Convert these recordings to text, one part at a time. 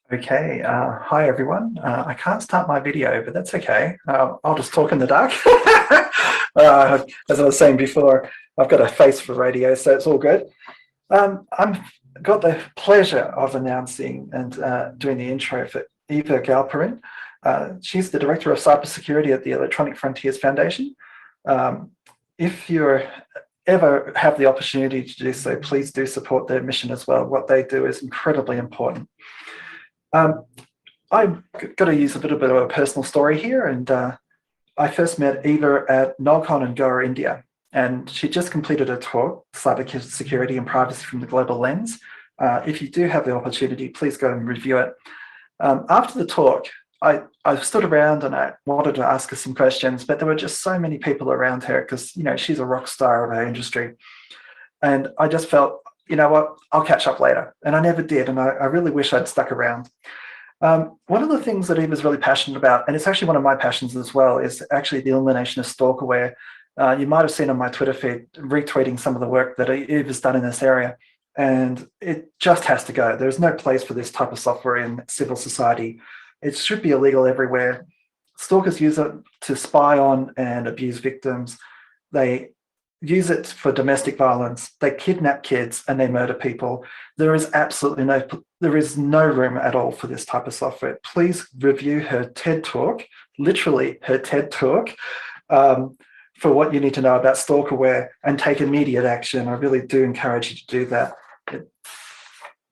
Okay, hi everyone. I can't start my video, but that's okay. I'll just talk in the dark. As I was saying before, I've got a face for radio, so it's all good. I've got the pleasure of announcing and doing the intro for Eva Galperin. She's the Director of Cybersecurity at the Electronic Frontiers Foundation. If you ever have the opportunity to do so, please do support their mission as well. What they do is incredibly important. I've got to use a little bit of a personal story here, and I first met Eva at NOLCON in Goa, India, and she just completed a talk, Cybersecurity and Privacy from the Global Lens. If you do have the opportunity, please go and review it. After the talk, I stood around and I wanted to ask her some questions, but there were just so many people around her because, you know, she's a rock star of our industry. And I just felt, you know what, I'll catch up later. And I never did. And I really wish I'd stuck around. One of the things that Eva's really passionate about, and it's actually one of my passions as well, is actually the elimination of stalkerware. You might have seen on my Twitter feed retweeting some of the work that Eva's done in this area. And it just has to go. There's no place for this type of software in civil society. It should be illegal everywhere. Stalkers use it to spy on and abuse victims. They use it for domestic violence. They kidnap kids and they murder people. There is absolutely no room at all for this type of software. Please review her TED Talk, literally her TED Talk, for what you need to know about stalkerware and take immediate action. I really do encourage you to do that.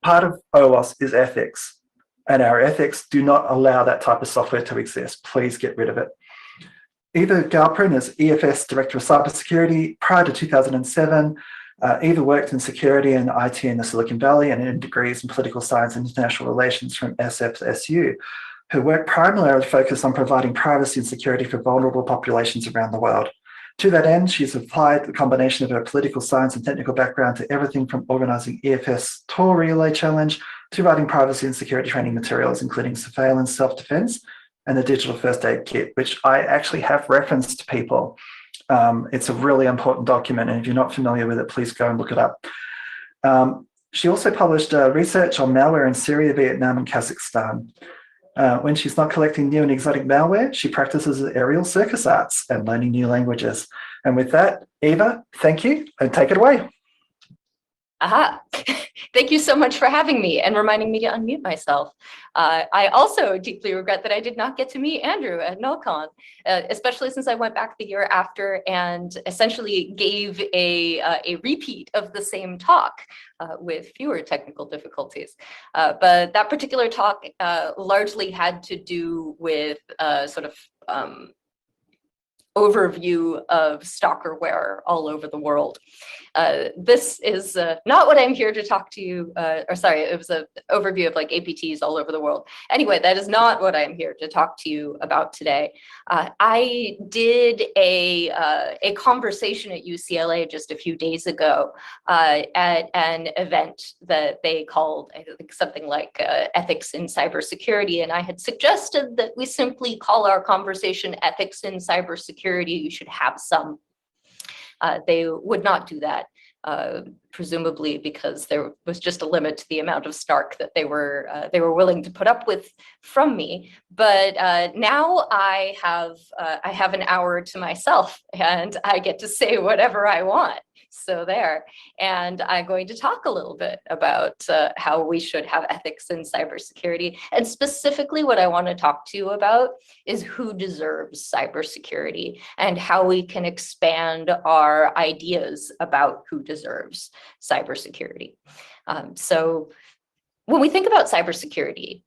Part of OWASP is ethics, and our ethics do not allow that type of software to exist. Please get rid of it. Eva Galperin is EFS Director of Cybersecurity. Prior to 2007, Eva worked in security and IT in the Silicon Valley and earned degrees in political science and international relations from SF-SU. Her work primarily focused on providing privacy and security for vulnerable populations around the world. To that end, she's applied the combination of her political science and technical background to everything from organizing EFS Tour Relay Challenge to writing privacy and security training materials, including surveillance, self-defense, and the digital first aid kit, which I actually have referenced to people. It's a really important document, and if you're not familiar with it, please go and look it up. She also published research on malware in Syria, Vietnam, and Kazakhstan. When she's not collecting new and exotic malware, she practices aerial circus arts and learning new languages. And with that, Eva, thank you, and take it away. Aha. Thank you so much for having me and reminding me to unmute myself. I also deeply regret that I did not get to meet Andrew at NOLCON, especially since I went back the year after and essentially gave a repeat of the same talk with fewer technical difficulties. But that particular talk largely had to do with sort of overview of stalkerware all over the world. This is not what I'm here to talk to you, or sorry, it was an overview of like APTs all over the world. Anyway, that is not what I'm here to talk to you about today. I did a conversation at UCLA just a few days ago at an event that they called, I think, something like Ethics in Cybersecurity, and I had suggested that we simply call our conversation Ethics in Cybersecurity. You should have some. They would not do that, presumably because there was just a limit to the amount of snark that they were willing to put up with from me. But now I have an hour to myself, and I get to say whatever I want. So there, and I'm going to talk a little bit about how we should have ethics in cybersecurity. And specifically what I want to talk to you about is who deserves cybersecurity and how we can expand our ideas about who deserves cybersecurity. So when we think about cybersecurity,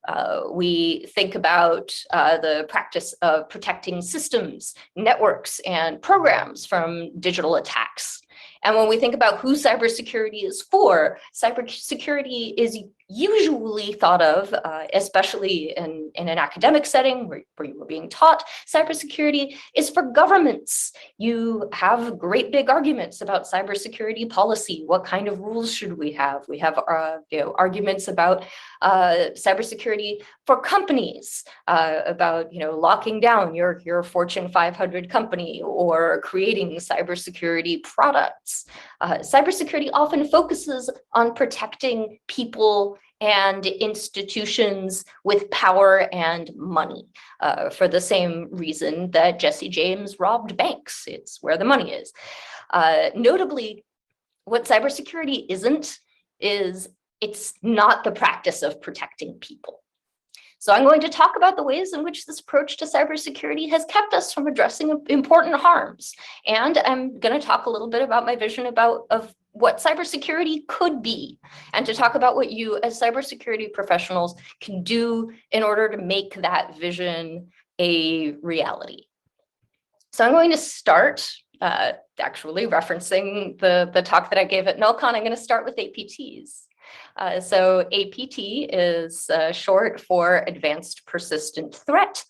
we think about the practice of protecting systems, networks, and programs from digital attacks. And when we think about who cybersecurity is for, cybersecurity is usually thought of, especially in an academic setting where you were being taught, cybersecurity is for governments. You have great big arguments about cybersecurity policy. What kind of rules should we have? We have arguments about cybersecurity for companies, about locking down your Fortune 500 company or creating cybersecurity products. Cybersecurity often focuses on protecting people and institutions with power and money, for the same reason that Jesse James robbed banks. It's where the money is. Notably, what cybersecurity isn't is it's not the practice of protecting people. So I'm going to talk about the ways in which this approach to cybersecurity has kept us from addressing important harms. And I'm going to talk a little bit about my vision of what cybersecurity could be, and to talk about what you as cybersecurity professionals can do in order to make that vision a reality. So I'm going to start actually referencing the talk that I gave at NullCon. I'm going to start with APTs. So APT is short for Advanced Persistent Threat.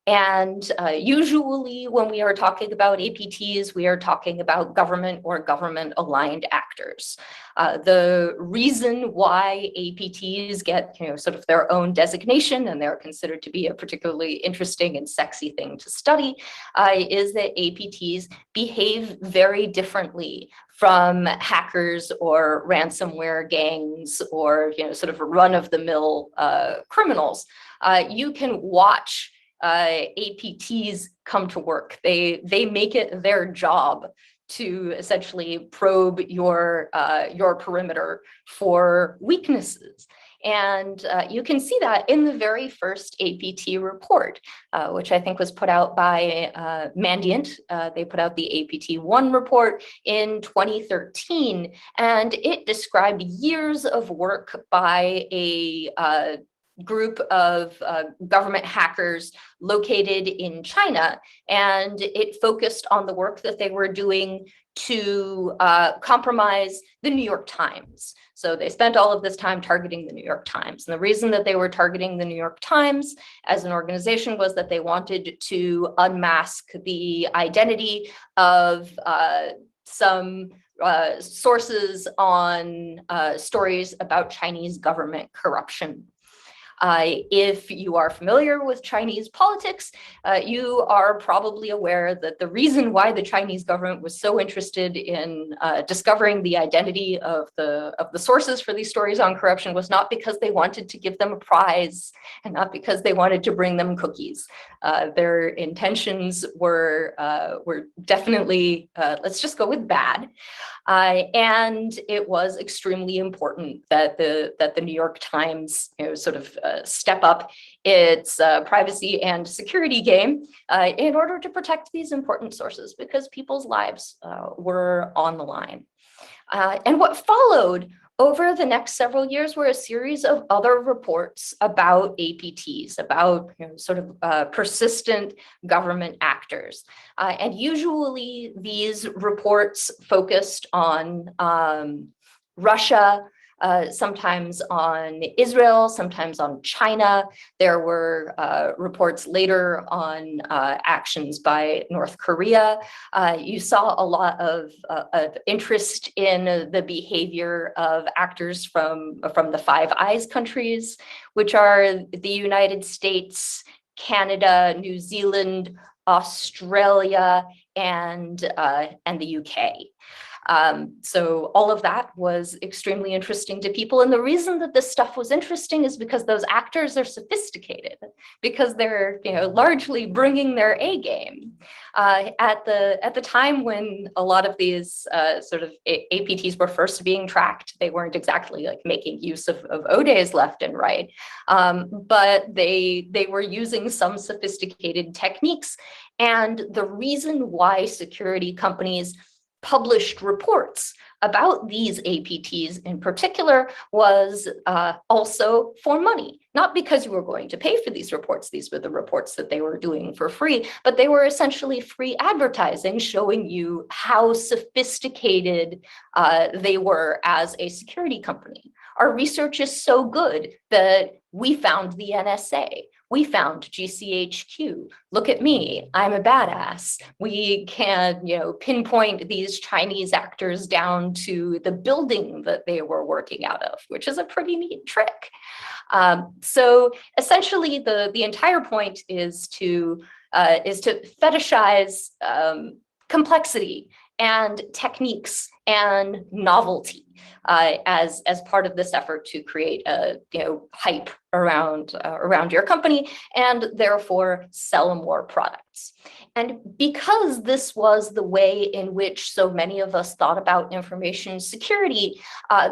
And usually when we are talking about APTs, we are talking about government or government-aligned actors. The reason why APTs get sort of their own designation, and they're considered to be a particularly interesting and sexy thing to study, is that APTs behave very differently from hackers or ransomware gangs or sort of run-of-the-mill criminals. You can watch APTs come to work. They make it their job to essentially probe your perimeter for weaknesses. And you can see that in the very first APT report, which I think was put out by Mandiant. They put out the APT-1 report in 2013, and it described years of work by a group of government hackers located in China, and it focused on the work that they were doing to compromise the New York Times. So they spent all of this time targeting the New York Times. And the reason that they were targeting the New York Times as an organization was that they wanted to unmask the identity of some sources on stories about Chinese government corruption. If you are familiar with Chinese politics, you are probably aware that the reason why the Chinese government was so interested in discovering the identity of the sources for these stories on corruption was not because they wanted to give them a prize and not because they wanted to bring them cookies. Their intentions were definitely, let's just go with bad. And it was extremely important that the New York Times sort of step up its privacy and security game in order to protect these important sources, because people's lives were on the line. And what followed over the next several years were a series of other reports about APTs, about sort of persistent government actors. And usually these reports focused on Russia, sometimes on Israel, sometimes on China. There were reports later on actions by North Korea. You saw a lot of interest in the behavior of actors from the Five Eyes countries, which are the United States, Canada, New Zealand, Australia, and the UK. So all of that was extremely interesting to people. And the reason that this stuff was interesting is because those actors are sophisticated, because they're largely bringing their A game. At the time when a lot of these sort of APTs were first being tracked, they weren't exactly like making use of ODAs left and right, but they were using some sophisticated techniques. And the reason why security companies published reports about these APTs in particular was also for money. Not because you were going to pay for these reports. These were the reports that they were doing for free, but they were essentially free advertising showing you how sophisticated they were as a security company. Our research is so good that we found the NSA. We found GCHQ. Look at me, I'm a badass. We can, pinpoint these Chinese actors down to the building that they were working out of, which is a pretty neat trick. So essentially, the entire point is to fetishize complexity and techniques and novelty as part of this effort to create a hype around your company and therefore sell more products. And because this was the way in which so many of us thought about information security,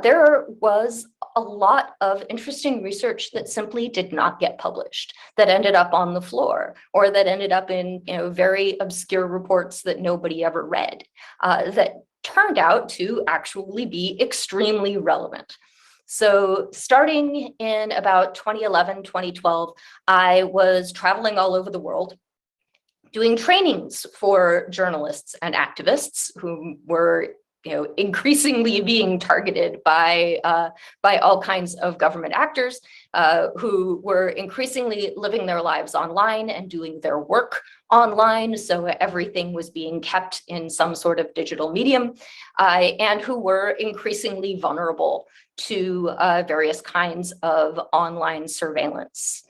there was a lot of interesting research that simply did not get published, that ended up on the floor, or that ended up in very obscure reports that nobody ever read, that turned out to actually be extremely relevant. So starting in about 2011, 2012, I was traveling all over the world, doing trainings for journalists and activists who were increasingly being targeted by all kinds of government actors who were increasingly living their lives online and doing their work online. So everything was being kept in some sort of digital medium, and who were increasingly vulnerable to various kinds of online surveillance.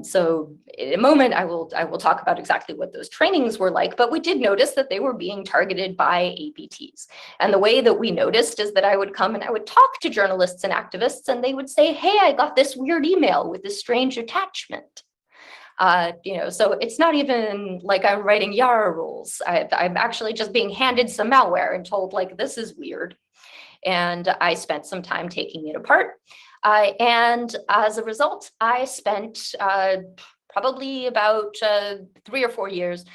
So in a moment, I will talk about exactly what those trainings were like, but we did notice that they were being targeted by APTs. And the way that we noticed is that I would come and I would talk to journalists and activists, and they would say, hey, I got this weird email with this strange attachment. So it's not even like I'm writing Yara rules. I'm actually just being handed some malware and told, like, this is weird. And I spent some time taking it apart. And as a result, I spent probably about 3 or 4 years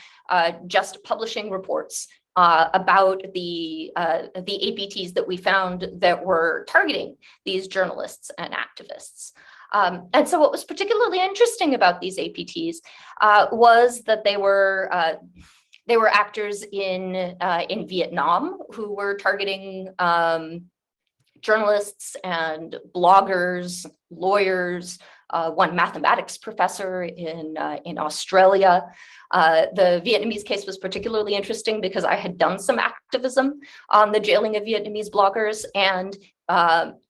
just publishing reports about the APTs that we found that were targeting these journalists and activists. And so what was particularly interesting about these APTs was that they were actors in Vietnam who were targeting journalists and bloggers, lawyers, one mathematics professor in Australia. The Vietnamese case was particularly interesting because I had done some activism on the jailing of Vietnamese bloggers, and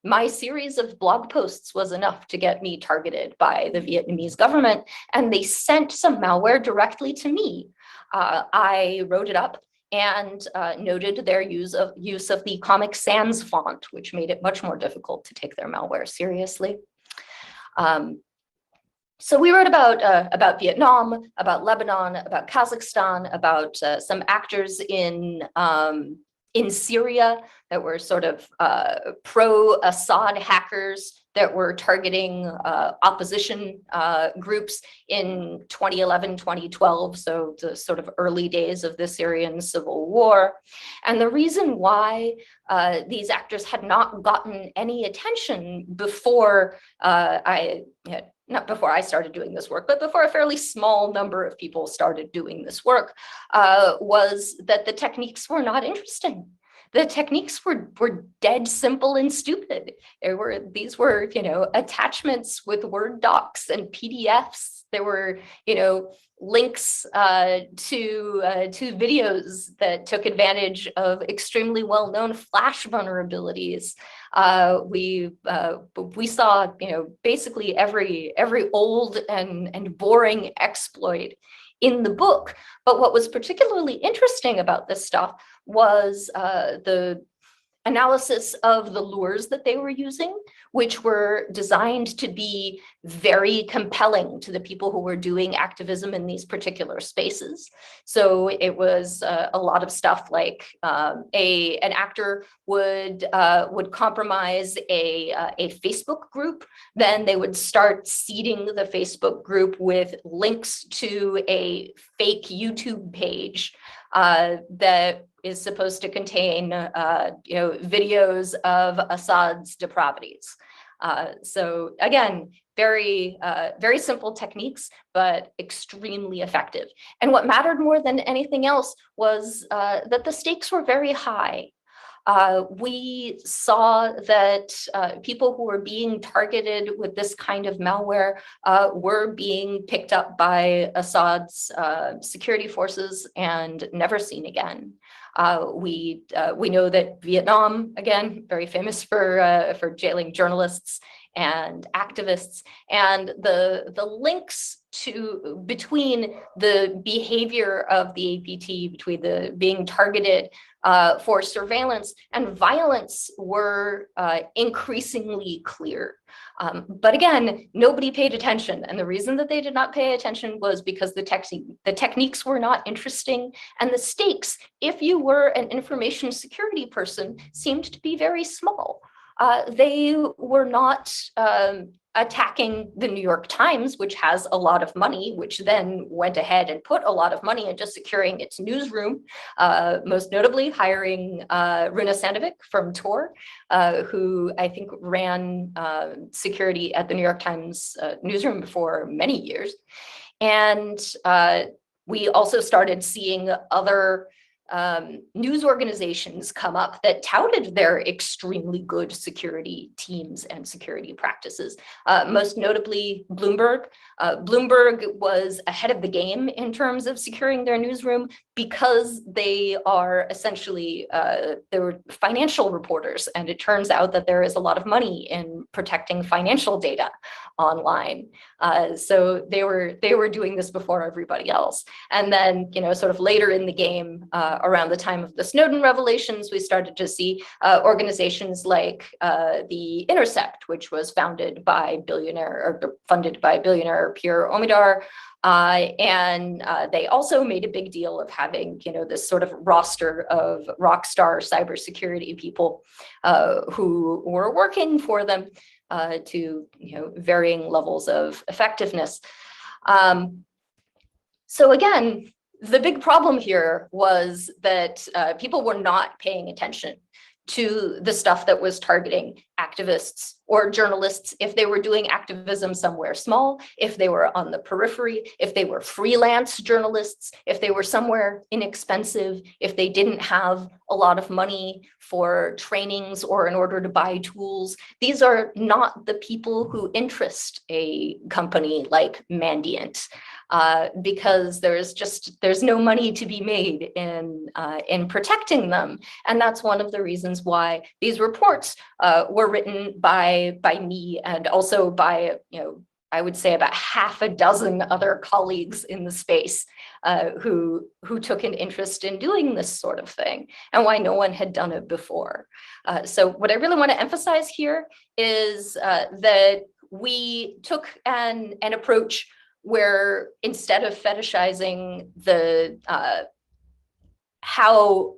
my series of blog posts was enough to get me targeted by the Vietnamese government, and they sent some malware directly to me. I wrote it up and noted their use of the Comic Sans font, which made it much more difficult to take their malware seriously. So we wrote about Vietnam, about Lebanon, about Kazakhstan, about some actors in Syria that were sort of pro-Assad hackers that were targeting opposition groups in 2011, 2012, so the sort of early days of the Syrian civil war. And the reason why these actors had not gotten any attention before not before I started doing this work, but before a fairly small number of people started doing this work, was that the techniques were not interesting. The techniques were dead simple and stupid. These were attachments with Word docs and PDFs. There were links to videos that took advantage of extremely well-known Flash vulnerabilities. We saw basically every old and boring exploit in the book. But what was particularly interesting about this stuff was the analysis of the lures that they were using, which were designed to be very compelling to the people who were doing activism in these particular spaces. So it was a lot of stuff like an actor would compromise a Facebook group. Then they would start seeding the Facebook group with links to a fake YouTube page that is supposed to contain videos of Assad's depravities. So again, very simple techniques, but extremely effective. And what mattered more than anything else was that the stakes were very high. We saw that people who were being targeted with this kind of malware were being picked up by Assad's security forces and never seen again. We know that Vietnam, again, very famous for jailing journalists and activists, and the links between the behavior of the APT, between the being targeted for surveillance and violence were increasingly clear. But again, nobody paid attention. And the reason that they did not pay attention was because the techniques were not interesting. And the stakes, if you were an information security person, seemed to be very small. They were not attacking the New York Times, which has a lot of money, which then went ahead and put a lot of money into securing its newsroom, most notably hiring Runa Sandovic from Tor, who I think ran security at the New York Times newsroom for many years. And we also started seeing other news organizations come up that touted their extremely good security teams and security practices. Most notably, Bloomberg. Bloomberg was ahead of the game in terms of securing their newsroom because they are essentially, they were financial reporters. And it turns out that there is a lot of money in protecting financial data online. So they were doing this before everybody else. And then, sort of later in the game, around the time of the Snowden revelations, we started to see organizations like The Intercept, which was funded by billionaire Pierre Omidyar. And they also made a big deal of having, this sort of roster of rock star cybersecurity people who were working for them to varying levels of effectiveness. So again, the big problem here was that people were not paying attention to the stuff that was targeting activists or journalists if they were doing activism somewhere small, if they were on the periphery, if they were freelance journalists, if they were somewhere inexpensive, if they didn't have a lot of money for trainings or in order to buy tools. These are not the people who interest a company like Mandiant. Because there's no money to be made in protecting them. And that's one of the reasons why these reports were written by me and also by, I would say about half a dozen other colleagues in the space who took an interest in doing this sort of thing and why no one had done it before. So what I really want to emphasize here is that we took an approach where instead of fetishizing the how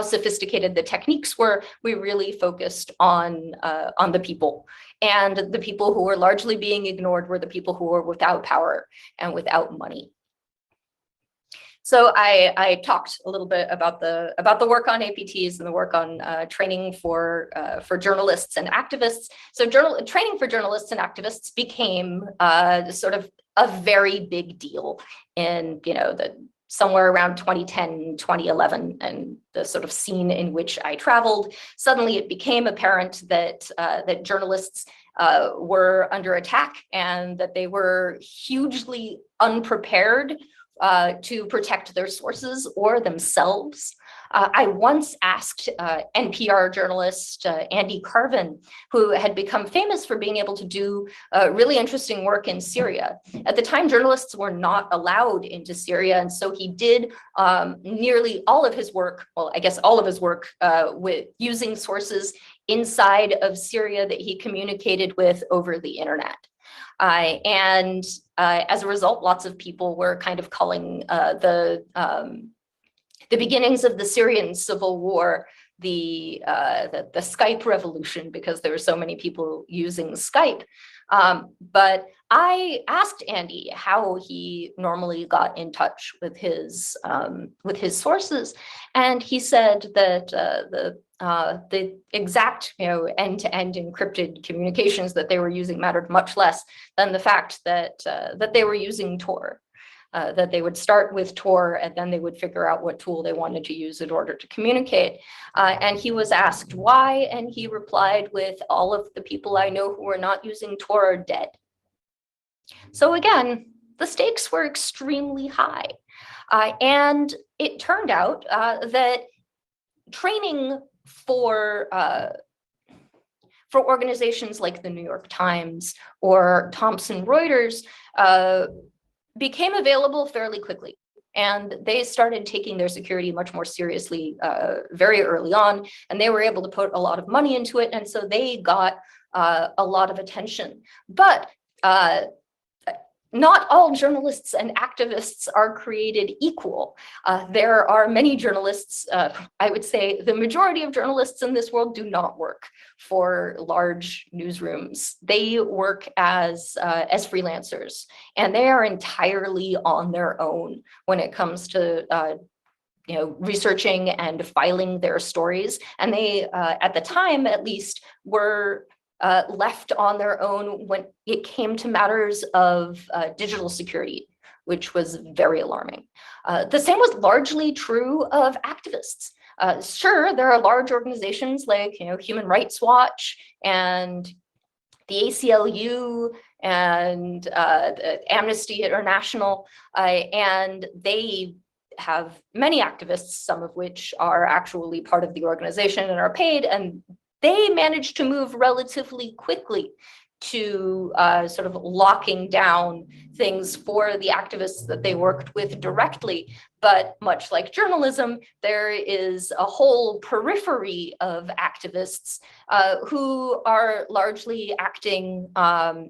sophisticated the techniques were, we really focused on the people. And the people who were largely being ignored were the people who were without power and without money. So I talked a little bit about the work on APTs and the work on training for journalists and activists. So training for journalists and activists became sort of a very big deal in somewhere around 2010, 2011, and the sort of scene in which I traveled. Suddenly, it became apparent that that journalists were under attack and that they were hugely unprepared to protect their sources or themselves. I once asked NPR journalist Andy Carvin, who had become famous for being able to do really interesting work in Syria. At the time, journalists were not allowed into Syria, and so he did nearly all of his work, well, I guess all of his work with using sources inside of Syria that he communicated with over the internet. And as a result, lots of people were kind of calling the beginnings of the Syrian civil war the Skype revolution, because there were so many people using Skype. But I asked Andy how he normally got in touch with his sources, and he said that the exact end-to-end encrypted communications that they were using mattered much less than the fact that that they were using Tor. That they would start with Tor and then they would figure out what tool they wanted to use in order to communicate. And he was asked why, and he replied with, all of the people I know who are not using Tor are dead. So again, the stakes were extremely high. And it turned out that training for for organizations like the New York Times or Thomson Reuters became available fairly quickly. And they started taking their security much more seriously very early on, and they were able to put a lot of money into it. And so they got a lot of attention. But not all journalists and activists are created equal. There are many journalists, I would say the majority of journalists in this world do not work for large newsrooms. They work as freelancers, and they are entirely on their own when it comes to researching and filing their stories. And they, at the time at least, were left on their own when it came to matters of digital security, which was very alarming. The same was largely true of activists. Sure, there are large organizations like Human Rights Watch and the ACLU and Amnesty International, and they have many activists, some of which are actually part of the organization and are paid, and they managed to move relatively quickly to sort of locking down things for the activists that they worked with directly. But much like journalism, there is a whole periphery of activists who are largely acting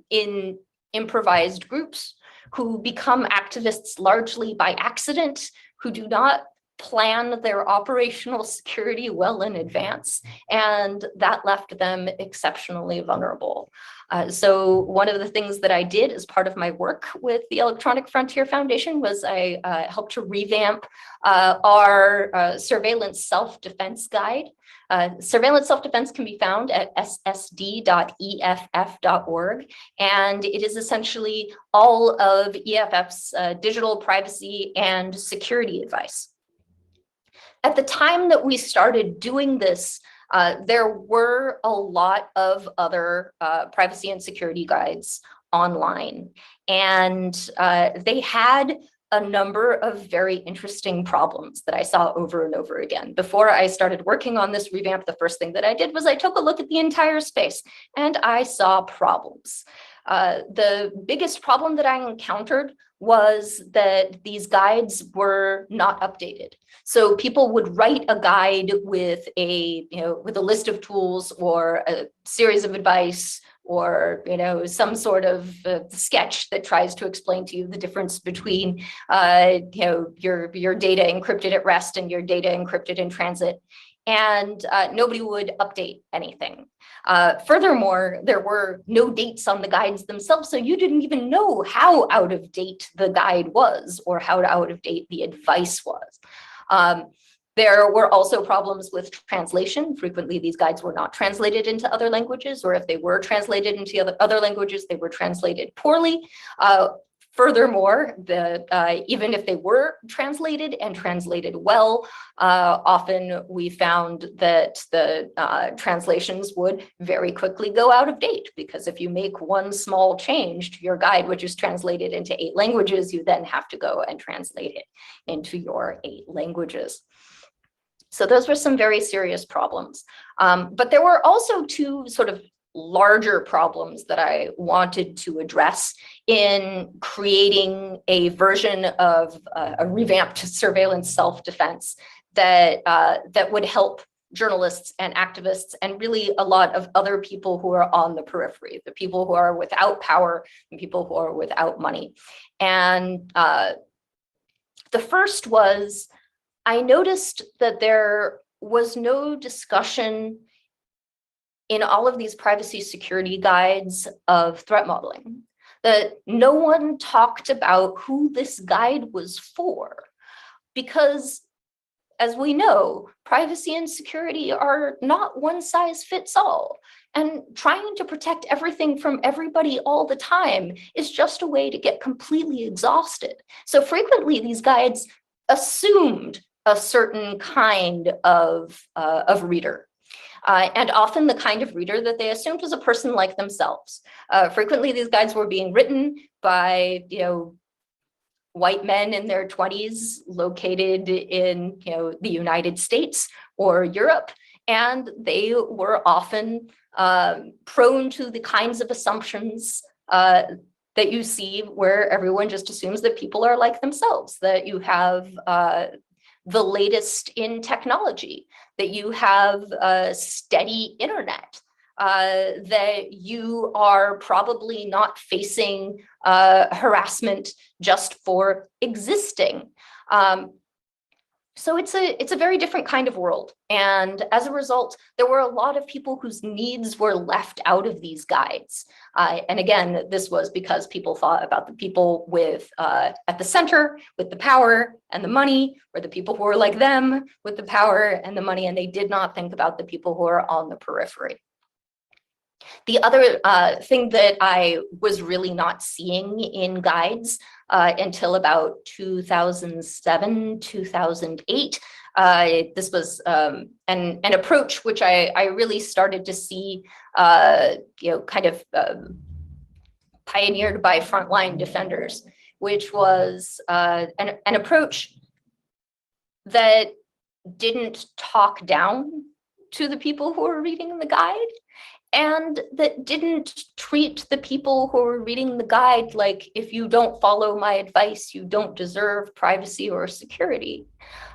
in improvised groups, who become activists largely by accident, who do not plan their operational security well in advance, and that left them exceptionally vulnerable. So one of the things that I did as part of my work with the Electronic Frontier Foundation was I helped to revamp our surveillance self-defense guide. Surveillance self-defense can be found at ssd.eff.org, and it is essentially all of EFF's digital privacy and security advice. At the time that we started doing this, there were a lot of other privacy and security guides online, and they had a number of very interesting problems that I saw over and over again. Before I started working on this revamp, the first thing that I did was I took a look at the entire space, and I saw problems. The biggest problem that I encountered was that these guides were not updated. So people would write a guide with a list of tools or a series of advice or some sort of sketch that tries to explain to you the difference between your data encrypted at rest and your data encrypted in transit. And nobody would update anything. Furthermore, there were no dates on the guides themselves, so you didn't even know how out of date the guide was or how out of date the advice was. There were also problems with translation. Frequently, these guides were not translated into other languages, or if they were translated into other languages, they were translated poorly. Furthermore, even if they were translated and translated well, often we found that the translations would very quickly go out of date, because if you make one small change to your guide, which is translated into 8 languages, you then have to go and translate it into your 8 languages. So those were some very serious problems. But there were also 2 sort of larger problems that I wanted to address in creating a version of a revamped surveillance self-defense that would help journalists and activists and really a lot of other people who are on the periphery, the people who are without power and people who are without money. And the first was, I noticed that there was no discussion in all of these privacy security guides of threat modeling, that no one talked about who this guide was for, because as we know, privacy and security are not one size fits all. And trying to protect everything from everybody all the time is just a way to get completely exhausted. So frequently these guides assumed a certain kind of reader. And often the kind of reader that they assumed was a person like themselves. Frequently, these guides were being written by, white men in their 20s located in, the United States or Europe, and they were often prone to the kinds of assumptions that you see where everyone just assumes that people are like themselves, that you have the latest in technology, that you have a steady internet, that you are probably not facing harassment just for existing. So it's a very different kind of world. And as a result, there were a lot of people whose needs were left out of these guides. And again, this was because people thought about the people with at the center with the power and the money, or the people who were like them with the power and the money, and they did not think about the people who are on the periphery. The other thing that I was really not seeing in guides until about 2007, 2008, this was an approach which I really started to see, kind of pioneered by frontline defenders, which was an approach that didn't talk down to the people who were reading the guide, and that didn't treat the people who were reading the guide like, if you don't follow my advice, you don't deserve privacy or security.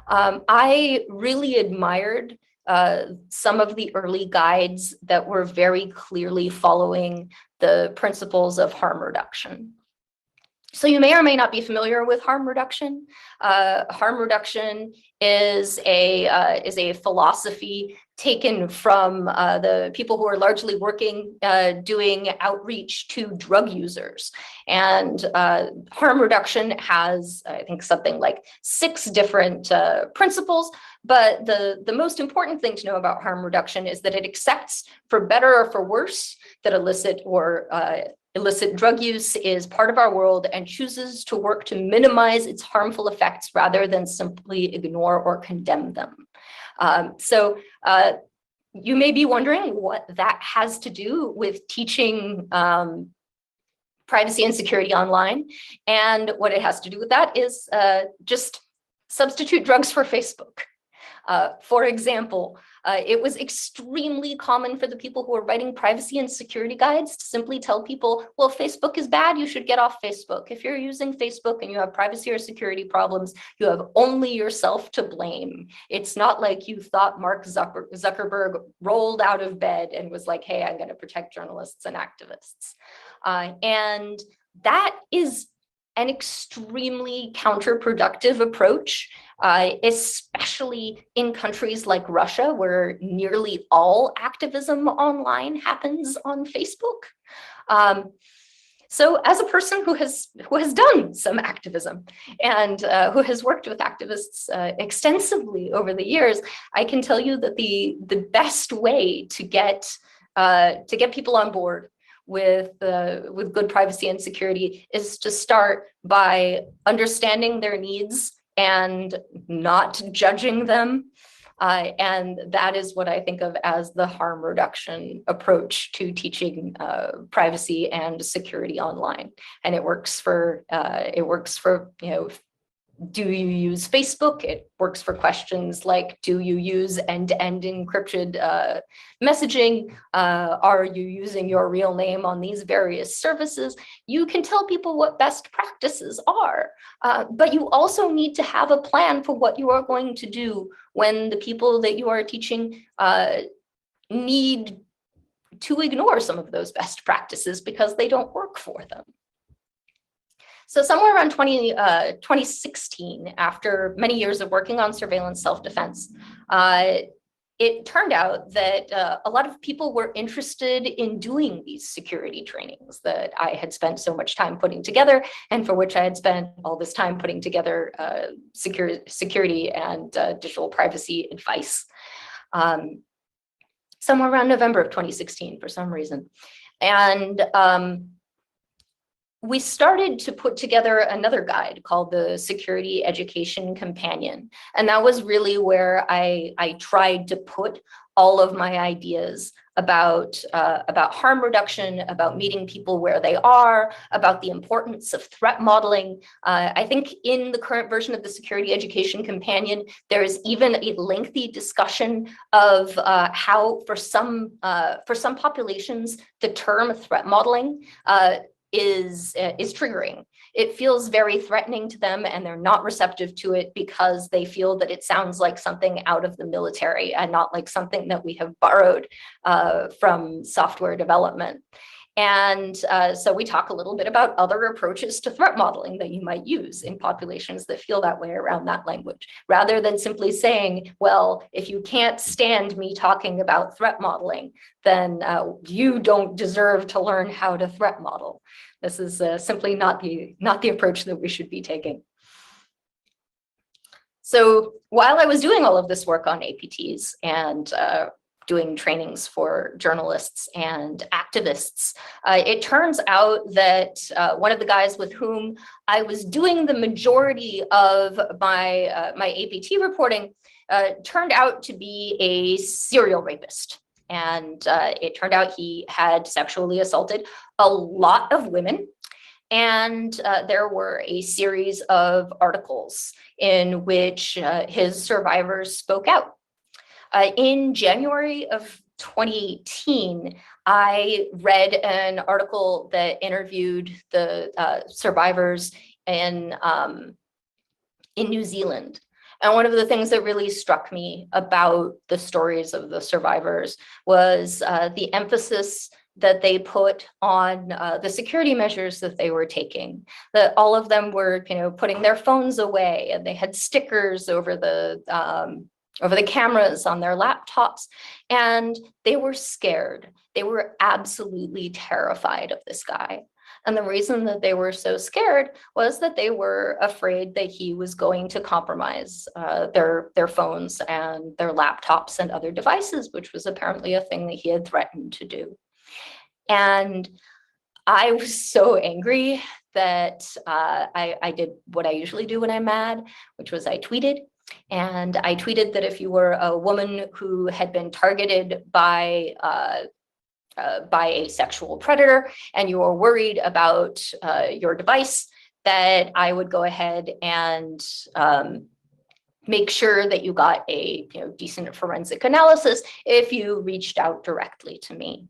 I really admired some of the early guides that were very clearly following the principles of harm reduction. So you may or may not be familiar with harm reduction. Harm reduction is a philosophy taken from the people who are largely working doing outreach to drug users. And harm reduction has, I think, something like 6 different principles. But the most important thing to know about harm reduction is that it accepts, for better or for worse, that illicit drug use is part of our world and chooses to work to minimize its harmful effects rather than simply ignore or condemn them. So you may be wondering what that has to do with teaching privacy and security online. And what it has to do with that is just substitute drugs for Facebook. For example, it was extremely common for the people who were writing privacy and security guides to simply tell people, well, Facebook is bad, you should get off Facebook. If you're using Facebook and you have privacy or security problems, you have only yourself to blame. It's not like you thought Mark Zuckerberg rolled out of bed and was like, hey, I'm going to protect journalists and activists. And that is an extremely counterproductive approach, especially in countries like Russia, where nearly all activism online happens on Facebook. So as a person who has done some activism and who has worked with activists extensively over the years, I can tell you that the best way to get people on board with good privacy and security is to start by understanding their needs and not judging them. And that is what I think of as the harm reduction approach to teaching privacy and security online. And it works for do you use Facebook? It works for questions like, do you use end-to-end encrypted messaging? Are you using your real name on these various services? You can tell people what best practices are, but you also need to have a plan for what you are going to do when the people that you are teaching need to ignore some of those best practices because they don't work for them. So somewhere around 2016, after many years of working on surveillance self-defense, it turned out that a lot of people were interested in doing these security trainings that I had spent so much time putting together, and for which I had spent all this time putting together security and digital privacy advice. Somewhere around November of 2016 for some reason. And we started to put together another guide called the Security Education Companion. And that was really where I tried to put all of my ideas about harm reduction, about meeting people where they are, about the importance of threat modeling. I think in the current version of the Security Education Companion, there is even a lengthy discussion of how for some populations, the term threat modeling is triggering. It feels very threatening to them, and they're not receptive to it because they feel that it sounds like something out of the military and not like something that we have borrowed from software development. And so we talk a little bit about other approaches to threat modeling that you might use in populations that feel that way around that language, rather than simply saying, well, if you can't stand me talking about threat modeling, then you don't deserve to learn how to threat model. This is simply not the approach that we should be taking. So while I was doing all of this work on APTs and doing trainings for journalists and activists, it turns out that one of the guys with whom I was doing the majority of my APT reporting turned out to be a serial rapist. And it turned out he had sexually assaulted a lot of women. And there were a series of articles in which his survivors spoke out. In January of 2018, I read an article that interviewed the survivors in New Zealand. And one of the things that really struck me about the stories of the survivors was the emphasis that they put on the security measures that they were taking. That all of them were, putting their phones away, and they had stickers over the cameras on their laptops, and they were scared. They were absolutely terrified of this guy. And the reason that they were so scared was that they were afraid that he was going to compromise their phones and their laptops and other devices, which was apparently a thing that he had threatened to do. And I was so angry that I did what I usually do when I'm mad, which was I tweeted. And I tweeted that if you were a woman who had been targeted by a sexual predator and you were worried about your device, that I would go ahead and make sure that you got a decent forensic analysis if you reached out directly to me.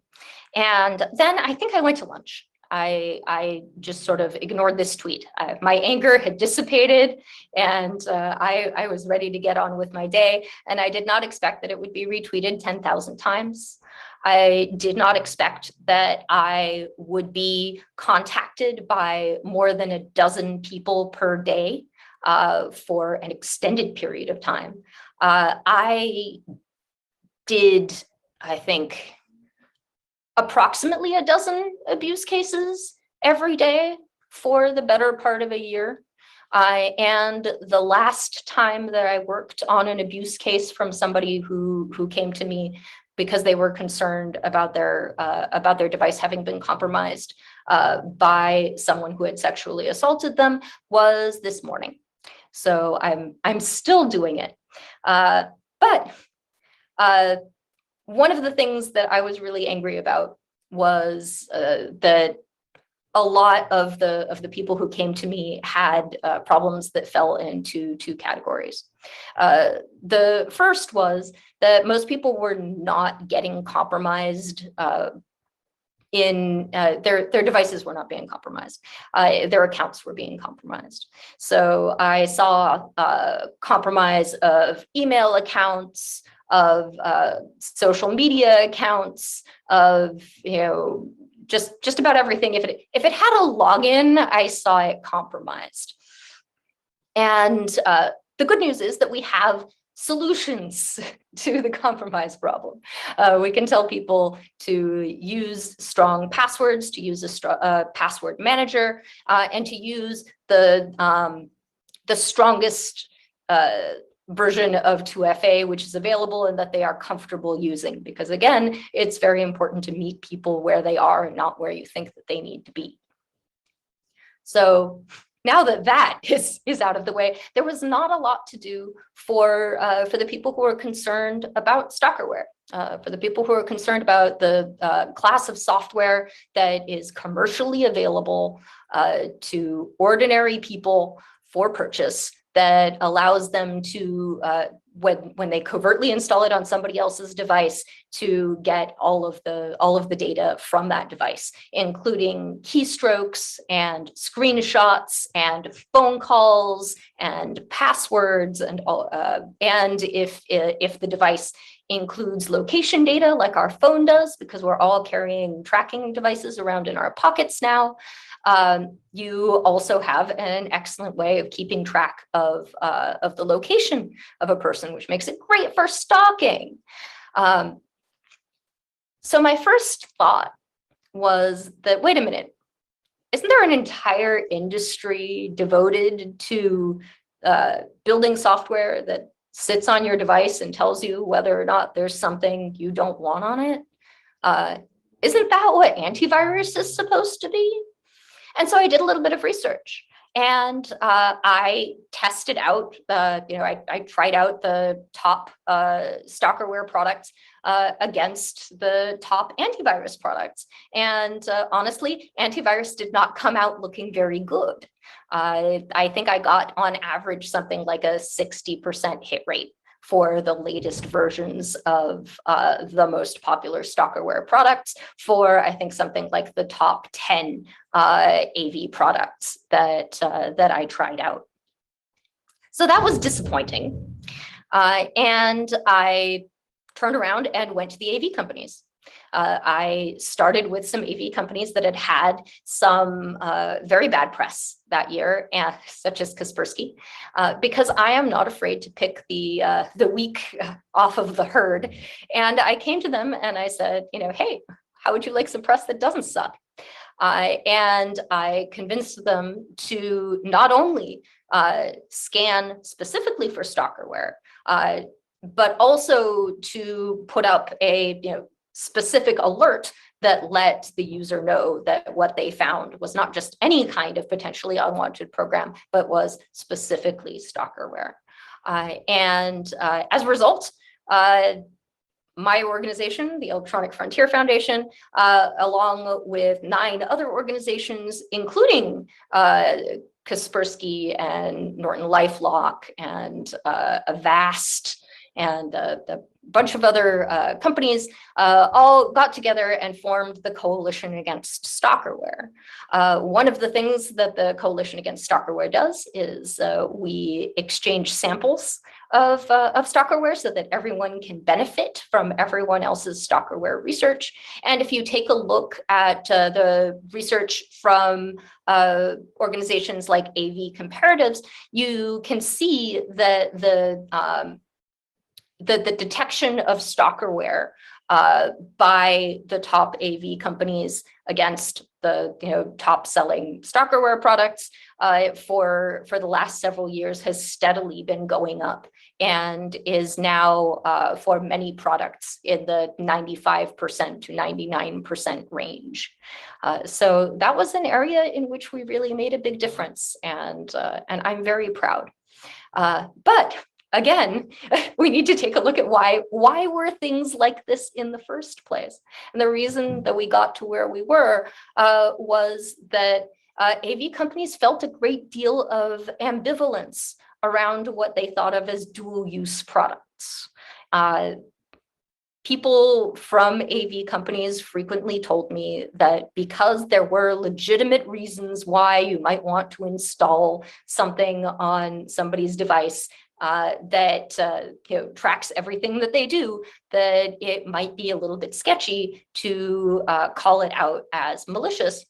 And then I think I went to lunch. I just sort of ignored this tweet. My anger had dissipated, and I was ready to get on with my day. And I did not expect that it would be retweeted 10,000 times. I did not expect that I would be contacted by more than a dozen people per day for an extended period of time. I did, I think, approximately a dozen abuse cases every day for the better part of a year. And the last time that I worked on an abuse case from somebody who came to me because they were concerned about their device having been compromised by someone who had sexually assaulted them was this morning. So I'm still doing it. But one of the things that I was really angry about was that a lot of the people who came to me had problems that fell into two categories. The first was that most people were not getting compromised in their devices were not being compromised. Their accounts were being compromised. So I saw compromise of email accounts, of social media accounts, of just about everything. If it had a login, I saw it compromised. And the good news is that we have solutions to the compromise problem. We can tell people to use strong passwords, to use a password manager, and to use the strongest version of 2FA, which is available and that they are comfortable using. Because again, it's very important to meet people where they are and not where you think that they need to be. So now that that is out of the way, there was not a lot to do for the people who are concerned about stalkerware, for the people who are concerned about the class of software that is commercially available to ordinary people for purchase, that allows them to, when they covertly install it on somebody else's device, to get all of the data from that device, including keystrokes and screenshots and phone calls and passwords and all. And if the device includes location data, like our phone does, because we're all carrying tracking devices around in our pockets now. You also have an excellent way of keeping track of the location of a person, which makes it great for stalking. So my first thought was that, wait a minute, isn't there an entire industry devoted to building software that sits on your device and tells you whether or not there's something you don't want on it? Isn't that what antivirus is supposed to be? And so I did a little bit of research, and I tested out, I tried out the top stalkerware products against the top antivirus products. And honestly, antivirus did not come out looking very good. I think I got on average something like a 60% hit rate for the latest versions of the most popular stalkerware products, for I think something like the top 10 AV products that I tried out. So that was disappointing. And I turned around and went to the AV companies. I started with some AV companies that had had some very bad press that year, and such as Kaspersky, because I am not afraid to pick the weak off of the herd. And I came to them and I said, hey, how would you like some press that doesn't suck? And I convinced them to not only scan specifically for stalkerware, but also to put up a specific alert that let the user know that what they found was not just any kind of potentially unwanted program, but was specifically stalkerware. And as a result, my organization, the Electronic Frontier Foundation, along with 9 other organizations, including Kaspersky and Norton LifeLock and Avast and a bunch of other companies, all got together and formed the Coalition Against Stalkerware. One of the things that the Coalition Against Stalkerware does is we exchange samples of stalkerware so that everyone can benefit from everyone else's stalkerware research. And if you take a look at the research from organizations like AV Comparatives, you can see that the detection of stalkerware by the top AV companies against the top selling stalkerware products for the last several years has steadily been going up, and is now for many products in the 95% to 99% range. So that was an area in which we really made a big difference, and I'm very proud. But again, we need to take a look at why were things like this in the first place. And the reason that we got to where we were was that AV companies felt a great deal of ambivalence around what they thought of as dual-use products. People from AV companies frequently told me that because there were legitimate reasons why you might want to install something on somebody's device that tracks everything that they do, that it might be a little bit sketchy to call it out as malicious.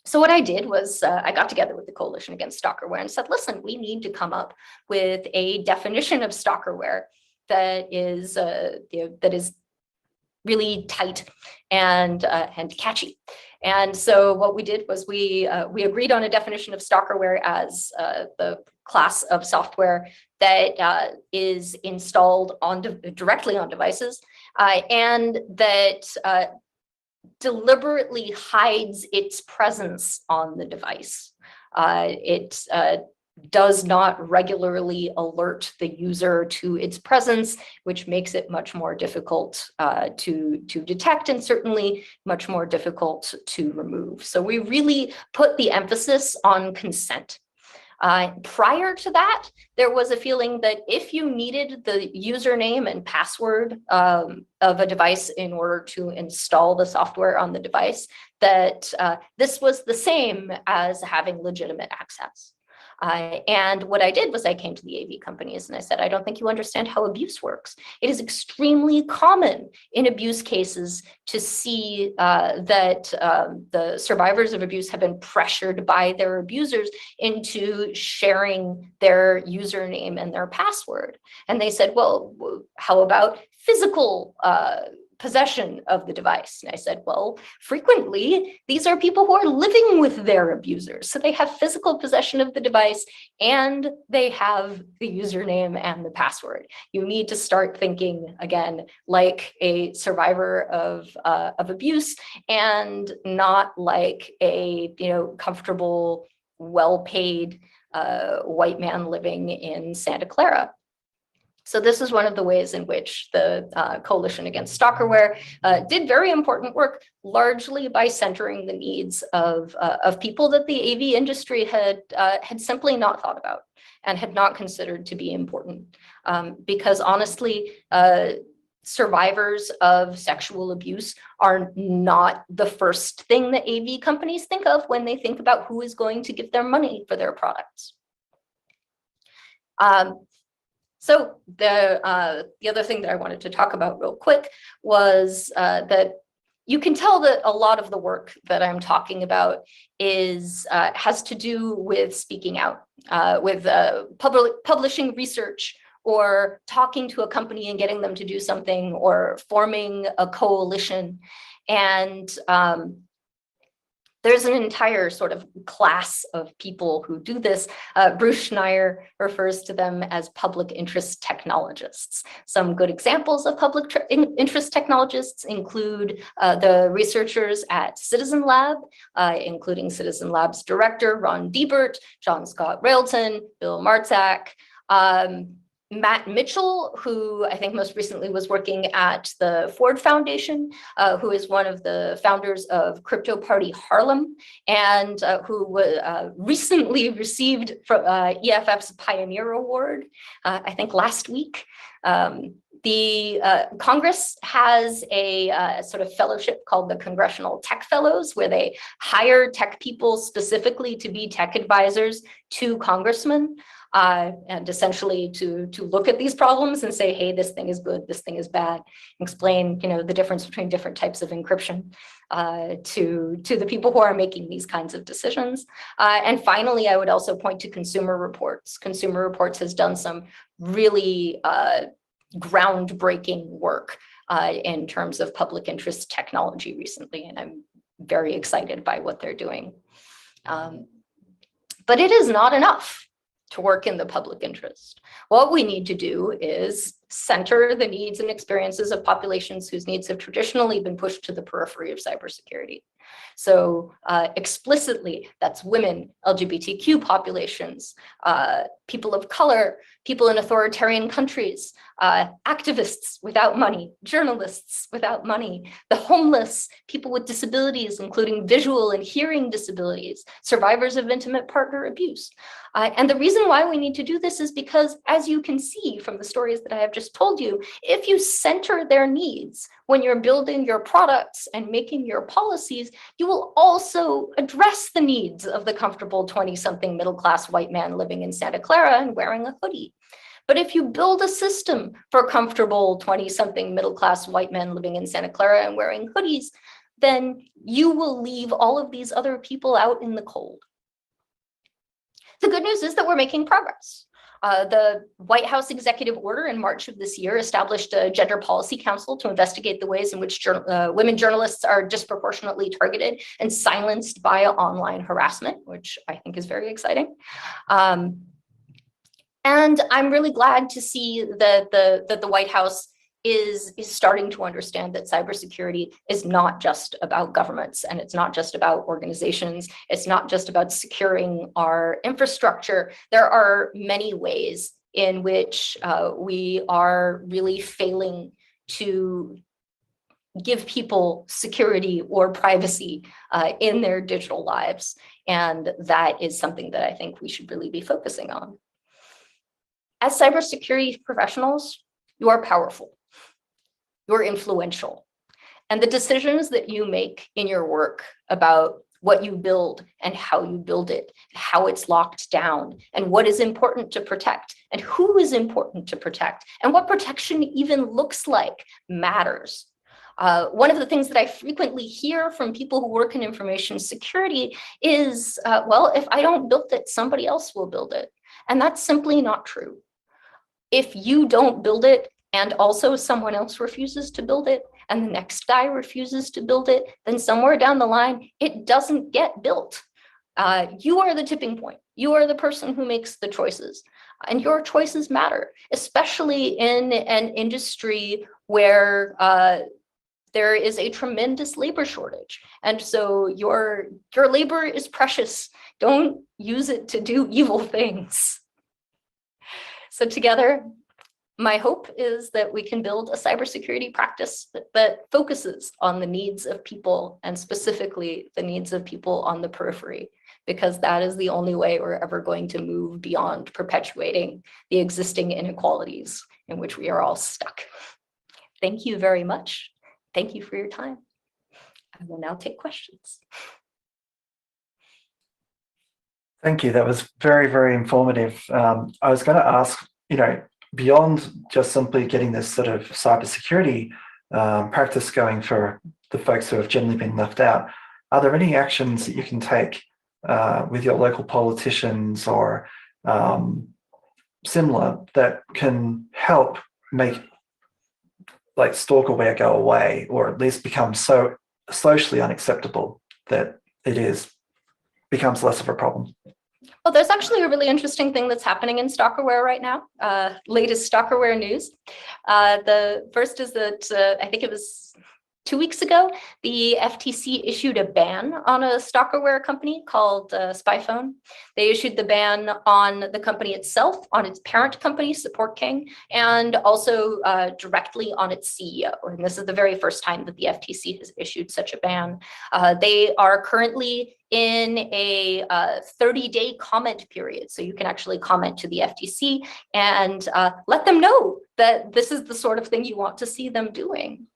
So what I did was I got together with the Coalition Against Stalkerware and said, listen, we need to come up with a definition of stalkerware that is really tight and catchy. And so what we did was we agreed on a definition of stalkerware as the class of software that is installed directly on devices, and that deliberately hides its presence on the device. It does not regularly alert the user to its presence, which makes it much more difficult to detect, and certainly much more difficult to remove. So we really put the emphasis on consent. Prior to that, there was a feeling that if you needed the username and password of a device in order to install the software on the device, that this was the same as having legitimate access. And what I did was I came to the AV companies and I said, I don't think you understand how abuse works. It is extremely common in abuse cases to see that the survivors of abuse have been pressured by their abusers into sharing their username and their password. And they said, well, how about physical possession of the device? And I said, well, frequently these are people who are living with their abusers. So they have physical possession of the device and they have the username and the password. You need to start thinking again like a survivor of abuse, and not like a comfortable, well-paid white man living in Santa Clara. So this is one of the ways in which the Coalition Against Stalkerware did very important work, largely by centering the needs of people that the AV industry had simply not thought about and had not considered to be important. Because honestly, survivors of sexual abuse are not the first thing that AV companies think of when they think about who is going to give them money for their products. So the other thing that I wanted to talk about real quick was that you can tell that a lot of the work that I'm talking about has to do with speaking out, with publishing research, or talking to a company and getting them to do something, or forming a coalition. And there's an entire sort of class of people who do this. Bruce Schneier refers to them as public interest technologists. Some good examples of public interest technologists include the researchers at Citizen Lab, including Citizen Lab's director, Ron Diebert, John Scott Railton, Bill Martzak, Matt Mitchell, who I think most recently was working at the Ford Foundation, who is one of the founders of Crypto Party Harlem, and who recently received from EFF's Pioneer Award, I think last week. The Congress has a sort of fellowship called the Congressional Tech Fellows, where they hire tech people specifically to be tech advisors to congressmen. And essentially to look at these problems and say, hey, this thing is good, this thing is bad, explain, the difference between different types of encryption to the people who are making these kinds of decisions. And finally, I would also point to Consumer Reports. Consumer Reports has done some really groundbreaking work in terms of public interest technology recently, and I'm very excited by what they're doing. But it is not enough to work in the public interest. What we need to do is center the needs and experiences of populations whose needs have traditionally been pushed to the periphery of cybersecurity. So explicitly, that's women, LGBTQ populations, people of color, people in authoritarian countries, activists without money, journalists without money, the homeless, people with disabilities, including visual and hearing disabilities, survivors of intimate partner abuse. And the reason why we need to do this is because, as you can see from the stories that I have just told you, if you center their needs when you're building your products and making your policies, you will also address the needs of the comfortable 20-something middle-class white man living in Santa Clara and wearing a hoodie. But if you build a system for comfortable 20-something middle-class white men living in Santa Clara and wearing hoodies, then you will leave all of these other people out in the cold. The good news is that we're making progress. The White House executive order in March of this year established a Gender Policy Council to investigate the ways in which women journalists are disproportionately targeted and silenced by online harassment, which I think is very exciting. And I'm really glad to see that the White House is starting to understand that cybersecurity is not just about governments, and it's not just about organizations. It's not just about securing our infrastructure. There are many ways in which we are really failing to give people security or privacy in their digital lives. And that is something that I think we should really be focusing on. As cybersecurity professionals, you are powerful, you're influential. And the decisions that you make in your work about what you build and how you build it, how it's locked down, and what is important to protect, and who is important to protect, and what protection even looks like matters. One of the things that I frequently hear from people who work in information security is, well, if I don't build it, somebody else will build it. And that's simply not true. If you don't build it and also someone else refuses to build it and the next guy refuses to build it, then somewhere down the line, it doesn't get built. You are the tipping point. You are the person who makes the choices. And your choices matter, especially in an industry where there is a tremendous labor shortage. And so your labor is precious. Don't use it to do evil things. So together, my hope is that we can build a cybersecurity practice that focuses on the needs of people, and specifically the needs of people on the periphery, because that is the only way we're ever going to move beyond perpetuating the existing inequalities in which we are all stuck. Thank you very much. Thank you for your time. I will now take questions. Thank you. That was very, very informative. I was going to ask, beyond just simply getting this sort of cybersecurity practice going for the folks who have generally been left out, are there any actions that you can take with your local politicians or similar that can help make like stalkerware go away, or at least become so socially unacceptable that it becomes less of a problem? Well, there's actually a really interesting thing that's happening in stalkerware right now. Latest stalkerware news. The first is that I think it was 2 weeks ago, the FTC issued a ban on a stalkerware company called SpyPhone. They issued the ban on the company itself, on its parent company, SupportKing, and also directly on its CEO. And this is the very first time that the FTC has issued such a ban. They are currently in a 30-day comment period. So you can actually comment to the FTC and let them know that this is the sort of thing you want to see them doing.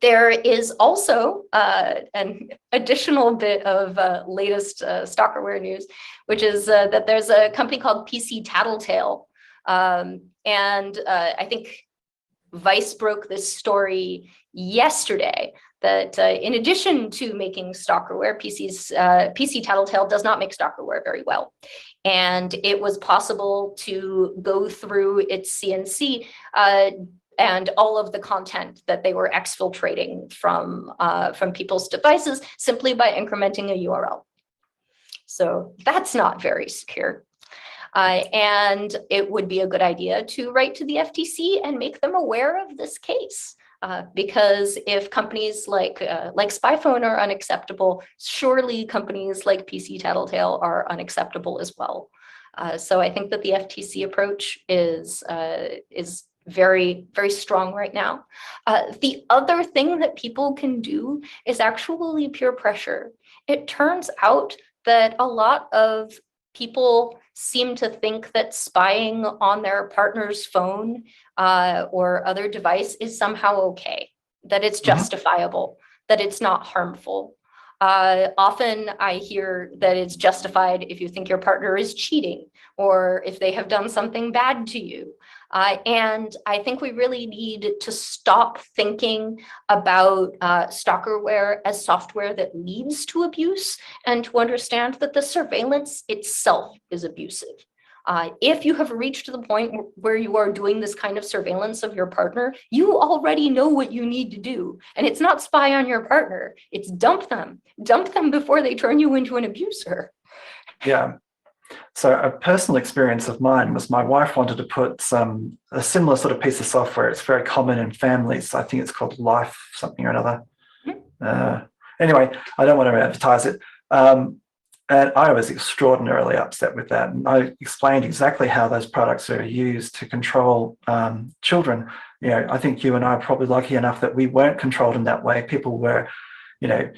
There is also an additional bit of latest stalkerware news, which is that there's a company called PC Tattletale. And I think Vice broke this story yesterday, that in addition to making stalkerware, PC Tattletale does not make stalkerware very well. And it was possible to go through its CNC and all of the content that they were exfiltrating from people's devices simply by incrementing a URL. So that's not very secure. And it would be a good idea to write to the FTC and make them aware of this case. Because if companies like SpyPhone are unacceptable, surely companies like PC Tattletale are unacceptable as well. So I think that the FTC approach is very, very strong right now. The other thing that people can do is actually peer pressure. It turns out that a lot of people seem to think that spying on their partner's phone or other device is somehow okay, that it's justifiable, that it's not harmful. Often I hear that it's justified if you think your partner is cheating or if they have done something bad to you. And I think we really need to stop thinking about stalkerware as software that leads to abuse, and to understand that the surveillance itself is abusive. If you have reached the point where you are doing this kind of surveillance of your partner, you already know what you need to do. And it's not spy on your partner, it's dump them. Dump them before they turn you into an abuser. Yeah. So a personal experience of mine was my wife wanted to put a similar sort of piece of software. It's very common in families. I think it's called Life something or another. Anyway, I don't want to advertise it. And I was extraordinarily upset with that. And I explained exactly how those products are used to control children. You know, I think you and I are probably lucky enough that we weren't controlled in that way. People were, you know,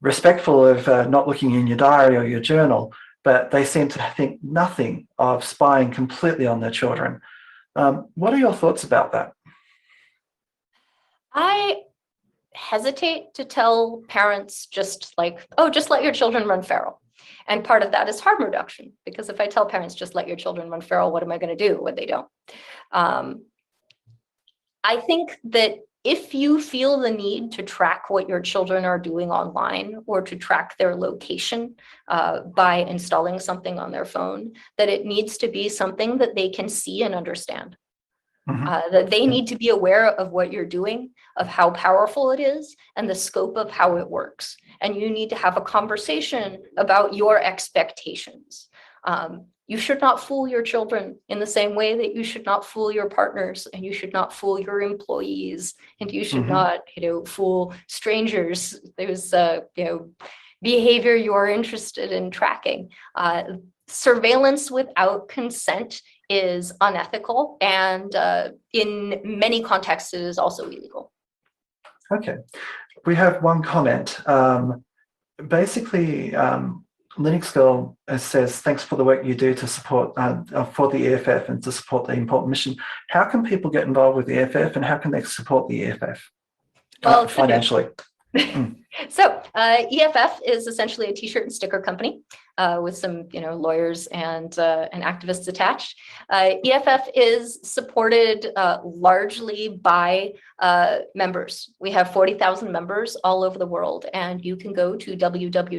respectful of not looking in your diary or your journal, but they seem to think nothing of spying completely on their children. What are your thoughts about that? I hesitate to tell parents just like, oh, just let your children run feral. And part of that is harm reduction, because if I tell parents just let your children run feral, what am I going to do when they don't? I think that if you feel the need to track what your children are doing online or to track their location by installing something on their phone, that it needs to be something that they can see and understand. That they need to be aware of what you're doing, of how powerful it is, and the scope of how it works. And you need to have a conversation about your expectations. You should not fool your children in the same way that you should not fool your partners, and you should not fool your employees, and you should not, fool strangers. There's, behavior you are interested in tracking. Surveillance without consent is unethical, and in many contexts, it is also illegal. Okay, we have one comment. Basically, Linux Girl says, thanks for the work you do to support for the EFF and to support the important mission. How can people get involved with the EFF, and how can they support the EFF financially? So EFF is essentially a t-shirt and sticker company with some, lawyers and activists attached. EFF is supported largely by members. We have 40,000 members all over the world, and you can go to www.eff.org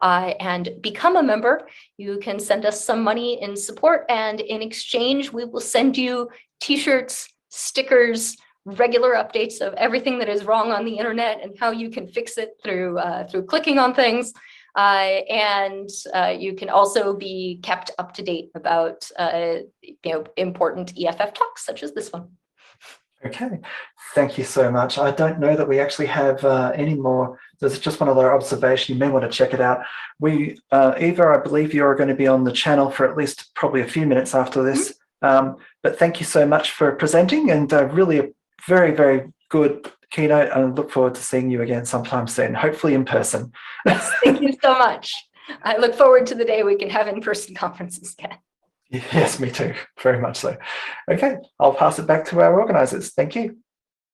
and become a member. You can send us some money in support, and in exchange, we will send you t-shirts, stickers, regular updates of everything that is wrong on the internet and how you can fix it through clicking on things. And you can also be kept up to date about important EFF talks such as this one. Okay, thank you so much. I don't know that we actually have any more. There's just one other observation. You may want to check it out. Eva, I believe you're going to be on the channel for at least probably a few minutes after this. But thank you so much for presenting, and really a very, very good keynote. I look forward to seeing you again sometime soon, hopefully in person. Yes, thank you so much. I look forward to the day we can have in-person conferences again. Yes, me too. Very much so. Okay, I'll pass it back to our organisers. Thank you.